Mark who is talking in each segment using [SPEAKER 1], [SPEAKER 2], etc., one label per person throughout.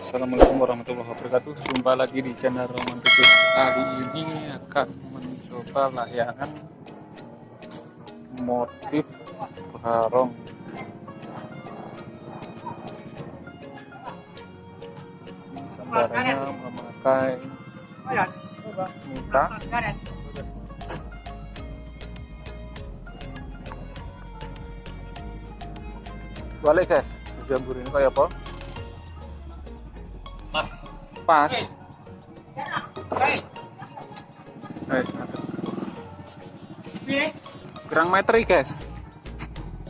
[SPEAKER 1] Assalamualaikum warahmatullahi wabarakatuh. Jumpa lagi di channel Romantis. Kali ini akan mencoba layangan motif barong. Ini sambarannya memakai mita. Balik guys, jamur ini kayak apa? Pas. Guys, kurang meter guys.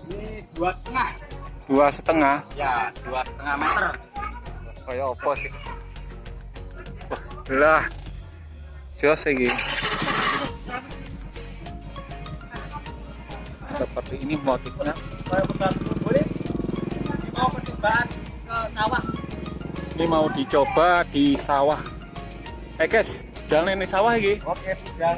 [SPEAKER 2] Ini 2,5.
[SPEAKER 1] 2,5.
[SPEAKER 2] Ya, 2,5 meter.
[SPEAKER 1] Kayak apa sih? Lah, jos lagi. Seperti ini motifnya.
[SPEAKER 2] Mau percobaan ke sawah.
[SPEAKER 1] Ini mau dicoba di sawah. Guys, jalan ini sawah lagi.
[SPEAKER 2] Oke, sudah.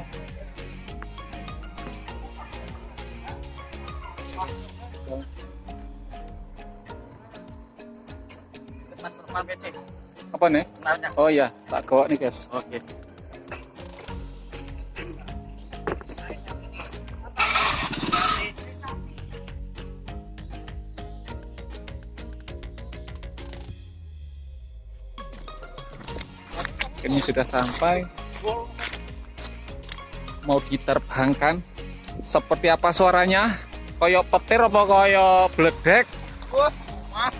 [SPEAKER 2] Mas normal PC.
[SPEAKER 1] Apa nih?
[SPEAKER 2] Kenalnya.
[SPEAKER 1] Oh iya, tak bawa nih guys.
[SPEAKER 2] Oke.
[SPEAKER 1] Ini sudah sampai. Mau diterbangkan. Seperti apa suaranya? Koyok petir apa koyok bledek?
[SPEAKER 2] Wah, maaf.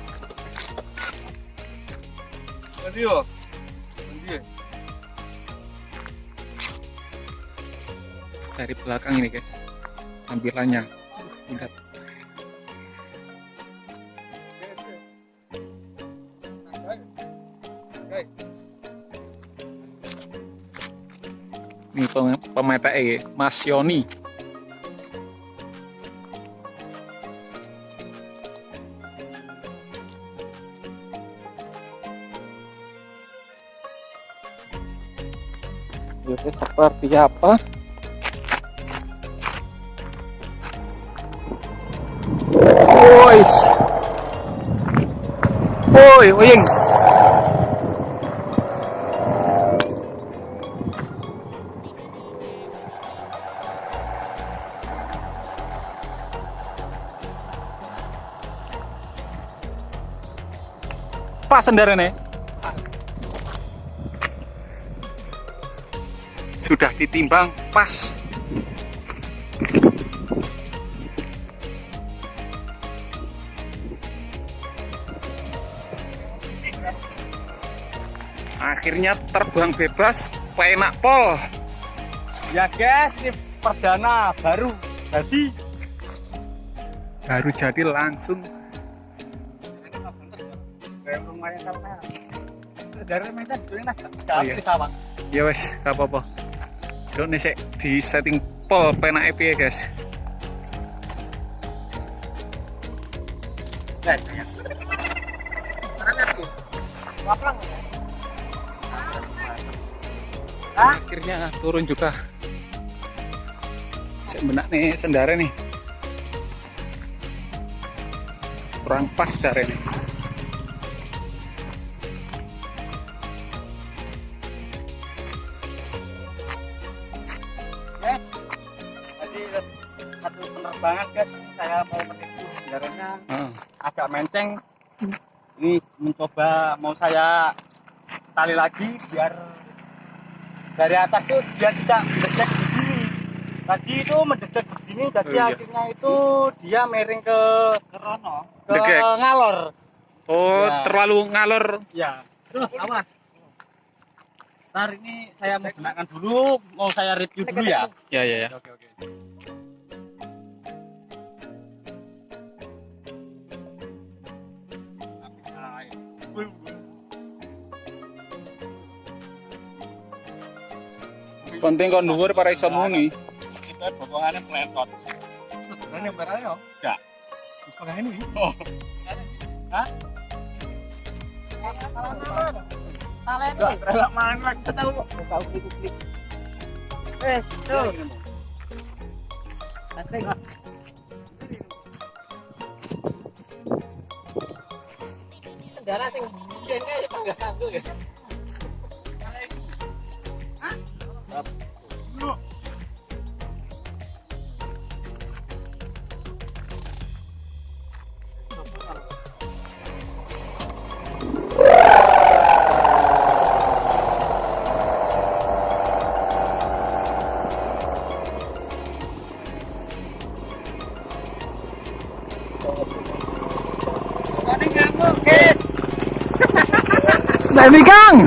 [SPEAKER 2] Tadi yo. Tadi.
[SPEAKER 1] Dari belakang ini guys, tampilannya. Lihat. Ini pemetek Mas Yoni. Oke, seperti apa? Boys. Woi, wing. Pas sendarane. Sudah ditimbang pas. Akhirnya terbang bebas, penak pol.
[SPEAKER 2] Ya guys, ini perdana baru
[SPEAKER 1] Jadi langsung.
[SPEAKER 2] lumayan karena dari meja dulu nah
[SPEAKER 1] Oh, iya.
[SPEAKER 2] di sawah.
[SPEAKER 1] Ya wes, gak apa-apa. Dok nih di setting pol penak ya guys.
[SPEAKER 2] Guys, ya. Karena sih. Lapang.
[SPEAKER 1] Akhirnya turun juga. Saya benak nih sendara nih. Kurang pas sendara nih.
[SPEAKER 2] Guys, jadi satu penerbangan guys, saya mau menuju kendaraannya agak menceng. Ini mencoba mau saya tali lagi biar dari atas tuh biar tidak mendedek begini. Tadi itu mendedek begini, jadi
[SPEAKER 1] iya.
[SPEAKER 2] akhirnya itu dia miring ke rono, ke
[SPEAKER 1] Degek.
[SPEAKER 2] ngalor.
[SPEAKER 1] Oh,
[SPEAKER 2] Ya.
[SPEAKER 1] terlalu ngalor.
[SPEAKER 2] Ya, awas. Ntar ini saya mau gunakan dulu, mau saya review dulu ya.
[SPEAKER 1] Ya, ya, ya.
[SPEAKER 2] Oke.
[SPEAKER 1] Penting kon dhuwur para iso muni.
[SPEAKER 2] Kita bokongannya peletot. Ini barangnya kok? Enggak. Terus ini? Oh. Hah? Enggak, relak mana lagi setahu. Tahu klik-klik. Tuh. Tasik. Saudara sing
[SPEAKER 1] Nah, ini Kang.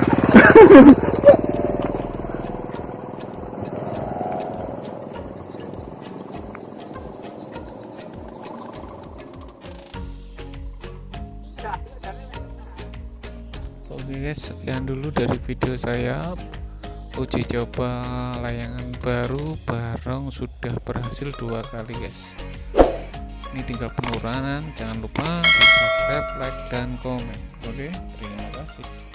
[SPEAKER 1] Oke guys, sekian dulu dari video saya. Uji coba layangan baru barong sudah berhasil 2 kali guys. Ini tinggal penurunan. Jangan lupa subscribe, like, dan komen. Oke, terima kasih.